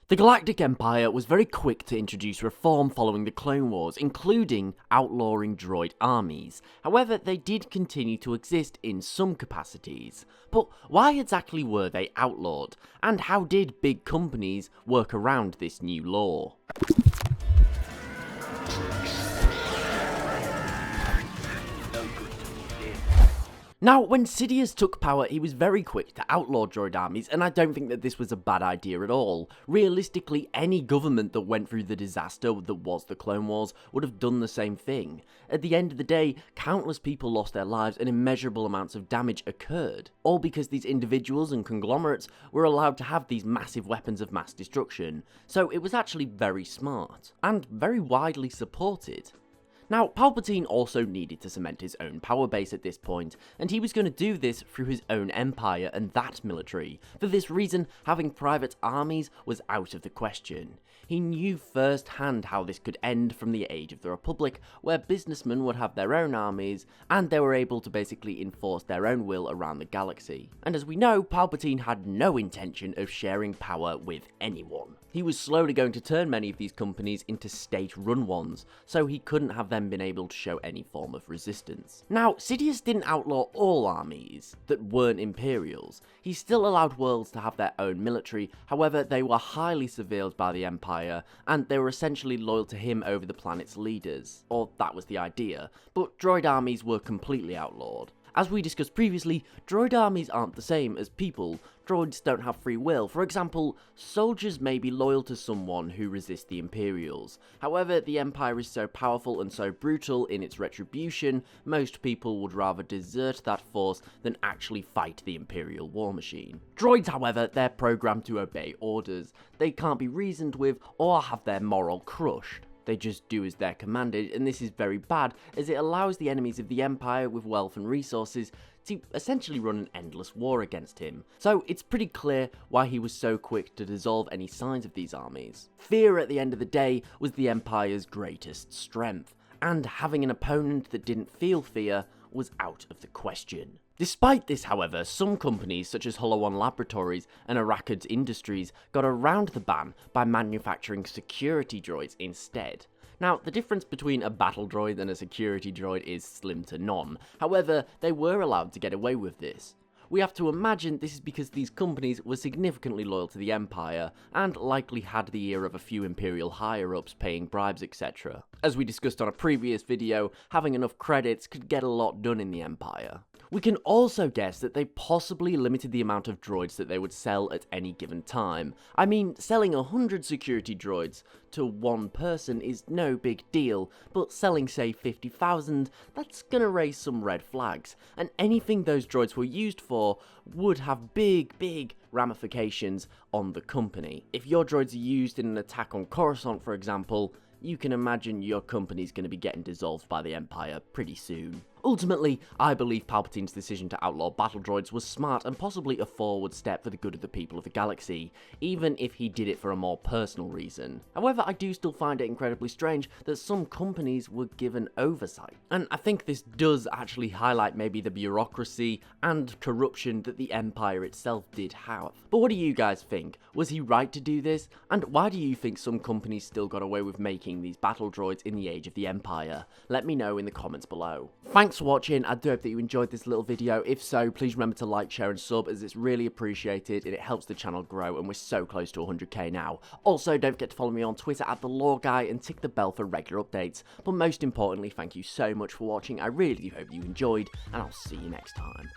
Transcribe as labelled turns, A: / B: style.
A: The Galactic Empire was very quick to introduce reform following the Clone Wars, including outlawing droid armies. However, they did continue to exist in some capacities. But why exactly were they outlawed? And how did big companies work around this new law? Now, when Sidious took power, he was very quick to outlaw droid armies, and I don't think that this was a bad idea at all. Realistically, any government that went through the disaster that was the Clone Wars would have done the same thing. At the end of the day, countless people lost their lives and immeasurable amounts of damage occurred, all because these individuals and conglomerates were allowed to have these massive weapons of mass destruction. So it was actually very smart, and very widely supported. Now, Palpatine also needed to cement his own power base at this point, and he was going to do this through his own empire and that military. For this reason, having private armies was out of the question. He knew firsthand how this could end from the Age of the Republic, where businessmen would have their own armies, and they were able to basically enforce their own will around the galaxy. And as we know, Palpatine had no intention of sharing power with anyone. He was slowly going to turn many of these companies into state-run ones, so he couldn't have them been able to show any form of resistance. Now, Sidious didn't outlaw all armies that weren't Imperials. He still allowed worlds to have their own military, however they were highly surveilled by the Empire, and they were essentially loyal to him over the planet's leaders. Or that was the idea, but droid armies were completely outlawed. As we discussed previously, droid armies aren't the same as people. Droids don't have free will. For example, soldiers may be loyal to someone who resists the Imperials. However, the Empire is so powerful and so brutal in its retribution, most people would rather desert that force than actually fight the Imperial war machine. Droids, however, they're programmed to obey orders. They can't be reasoned with or have their moral crushed. They just do as they're commanded, and this is very bad as it allows the enemies of the Empire with wealth and resources to essentially run an endless war against him. So it's pretty clear why he was so quick to dissolve any signs of these armies. Fear at the end of the day was the Empire's greatest strength, and having an opponent that didn't feel fear was out of the question. Despite this, however, some companies such as Hollow-1 Laboratories and Arrakis Industries got around the ban by manufacturing security droids instead. Now, the difference between a battle droid and a security droid is slim to none, however, they were allowed to get away with this. We have to imagine this is because these companies were significantly loyal to the Empire, and likely had the ear of a few Imperial higher-ups paying bribes, etc. As we discussed on a previous video, having enough credits could get a lot done in the Empire. We can also guess that they possibly limited the amount of droids that they would sell at any given time. I mean, selling 100 security droids to one person is no big deal, but selling say 50,000, that's gonna raise some red flags, and anything those droids were used for would have big ramifications on the company. If your droids are used in an attack on Coruscant, for example, you can imagine your company's going to be getting dissolved by the Empire pretty soon. Ultimately, I believe Palpatine's decision to outlaw battle droids was smart and possibly a forward step for the good of the people of the galaxy, even if he did it for a more personal reason. However, I do still find it incredibly strange that some companies were given oversight. And I think this does actually highlight maybe the bureaucracy and corruption that the Empire itself did have. But what do you guys think? Was he right to do this? And why do you think some companies still got away with making these battle droids in the Age of the Empire? Let me know in the comments below. Thanks for watching. I do hope that you enjoyed this little video. If so, please remember to like, share and sub, as it's really appreciated and it helps the channel grow, and we're so close to 100k now. Also, don't forget to follow me on Twitter at @TheLawGuy and tick the bell for regular updates. But most importantly, thank you so much for watching. I really do hope you enjoyed, and I'll see you next time.